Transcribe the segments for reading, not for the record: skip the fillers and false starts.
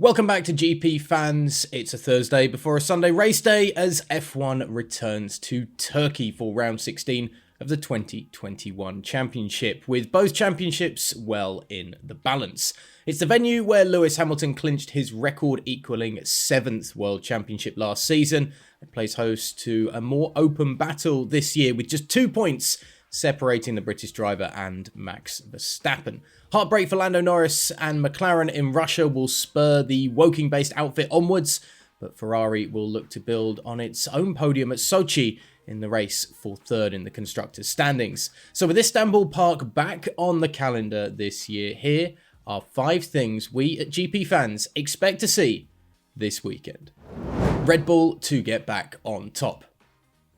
Welcome back to GP fans. It's a Thursday before a Sunday race day as F1 returns to Turkey for round 16 of the 2021 championship, with both championships well in the balance. It's the venue where Lewis Hamilton clinched his record-equalling 7th World Championship last season. It plays host to a more open battle this year with just 2 points separating the British driver and Max Verstappen. Heartbreak for Lando Norris and McLaren in Russia will spur the Woking-based outfit onwards, but Ferrari will look to build on its own podium at Sochi in the race for third in the constructors' standings. So with Istanbul Park back on the calendar this year, here are 5 things we at GP fans expect to see this weekend. Red Bull to get back on top.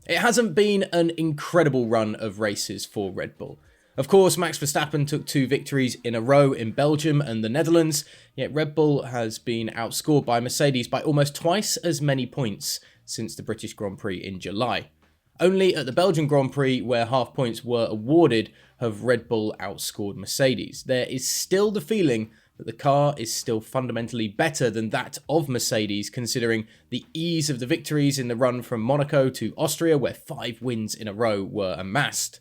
It hasn't been an incredible run of races for Red Bull. Of course, Max Verstappen took 2 victories in a row in Belgium and the Netherlands, yet Red Bull has been outscored by Mercedes by almost twice as many points since the British Grand Prix in July. Only at the Belgian Grand Prix, where half points were awarded, have Red Bull outscored Mercedes. There is still the feeling that the car is still fundamentally better than that of Mercedes, considering the ease of the victories in the run from Monaco to Austria, where 5 wins in a row were amassed.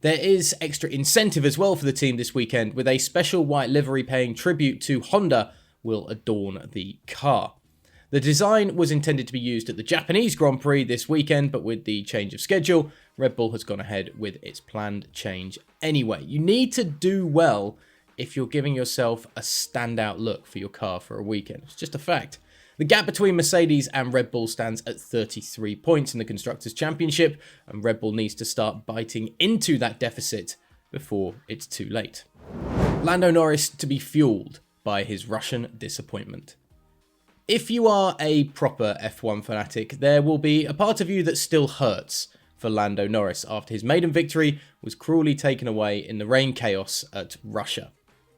There is extra incentive as well for the team this weekend, with a special white livery paying tribute to Honda will adorn the car. The design was intended to be used at the Japanese Grand Prix this weekend, but with the change of schedule, Red Bull has gone ahead with its planned change anyway. You need to do well if you're giving yourself a standout look for your car for a weekend. It's just a fact. The gap between Mercedes and Red Bull stands at 33 points in the Constructors' Championship, and Red Bull needs to start biting into that deficit before it's too late. Lando Norris to be fueled by his Russian disappointment. If you are a proper F1 fanatic, there will be a part of you that still hurts for Lando Norris after his maiden victory was cruelly taken away in the rain chaos at Russia.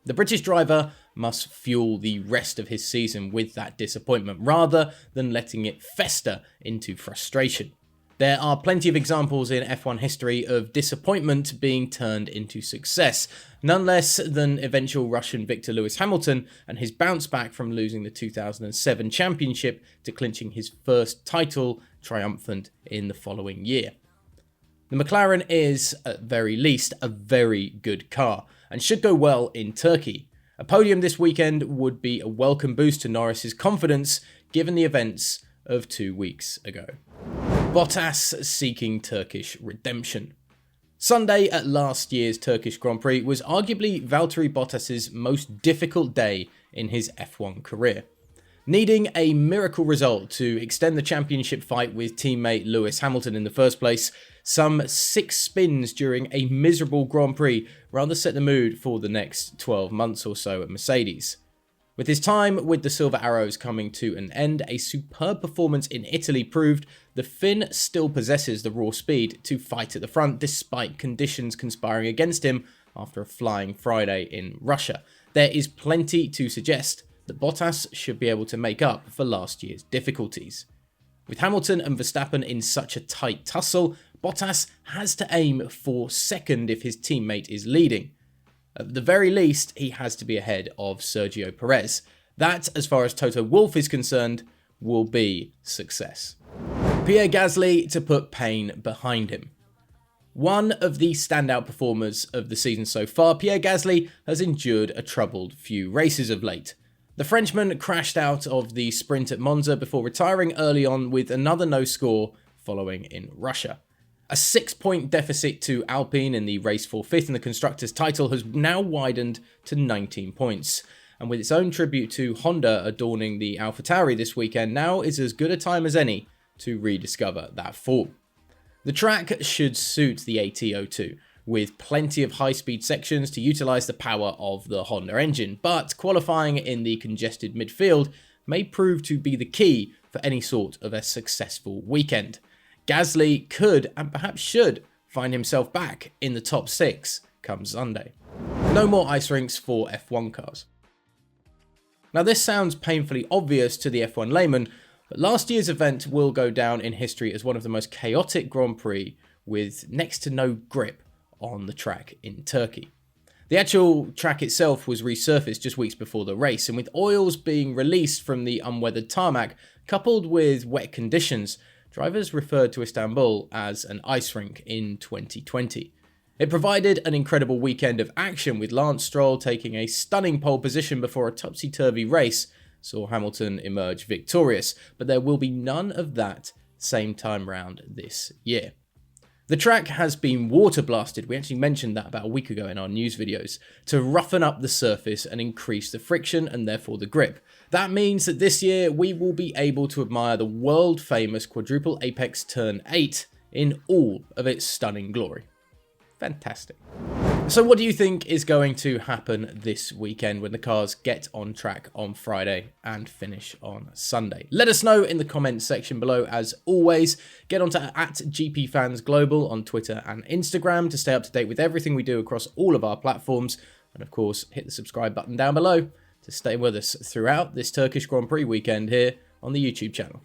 The British driver must fuel the rest of his season with that disappointment rather than letting it fester into frustration. There are plenty of examples in F1 history of disappointment being turned into success, none less than eventual Russian victor Lewis Hamilton and his bounce back from losing the 2007 championship to clinching his first title triumphant in the following year. The McLaren is, at very least, a very good car and should go well in Turkey. A podium this weekend would be a welcome boost to Norris's confidence given the events of 2 weeks ago. Bottas seeking Turkish redemption. Sunday at last year's Turkish Grand Prix was arguably Valtteri Bottas's most difficult day in his F1 career. Needing a miracle result to extend the championship fight with teammate Lewis Hamilton in the first place, some 6 spins during a miserable Grand Prix rather set the mood for the next 12 months or so at Mercedes. With his time with the Silver Arrows coming to an end, a superb performance in Italy proved the Finn still possesses the raw speed to fight at the front despite conditions conspiring against him after a flying Friday in Russia. There is plenty to suggest that Bottas should be able to make up for last year's difficulties. With Hamilton and Verstappen in such a tight tussle, Bottas has to aim for second if his teammate is leading. At the very least, he has to be ahead of Sergio Perez. That, as far as Toto Wolff is concerned, will be success. Pierre Gasly to put pain behind him. One of the standout performers of the season so far, Pierre Gasly has endured a troubled few races of late. The Frenchman crashed out of the sprint at Monza before retiring early on with another no score following in Russia. A 6-point deficit to Alpine in the race for 5th in the Constructors' title has now widened to 19 points. And with its own tribute to Honda adorning the AlphaTauri this weekend, now is as good a time as any to rediscover that form. The track should suit the AT02, with plenty of high-speed sections to utilise the power of the Honda engine, but qualifying in the congested midfield may prove to be the key for any sort of a successful weekend. Gasly could, and perhaps should, find himself back in the top 6 come Sunday. No more ice rinks for F1 cars. Now this sounds painfully obvious to the F1 layman, but last year's event will go down in history as one of the most chaotic Grand Prix with next to no grip on the track in Turkey. The actual track itself was resurfaced just weeks before the race, and with oils being released from the unweathered tarmac, coupled with wet conditions, drivers referred to Istanbul as an ice rink in 2020. It provided an incredible weekend of action, with Lance Stroll taking a stunning pole position before a topsy-turvy race saw Hamilton emerge victorious, but there will be none of that same time round this year. The track has been water blasted, we actually mentioned that about a week ago in our news videos, to roughen up the surface and increase the friction and therefore the grip. That means that this year we will be able to admire the world famous quadruple apex turn 8 in all of its stunning glory. Fantastic. So what do you think is going to happen this weekend when the cars get on track on Friday and finish on Sunday? Let us know in the comments section below. As always, get onto @GPFans Global on Twitter and Instagram to stay up to date with everything we do across all of our platforms. And of course, hit the subscribe button down below to stay with us throughout this Turkish Grand Prix weekend here on the YouTube channel.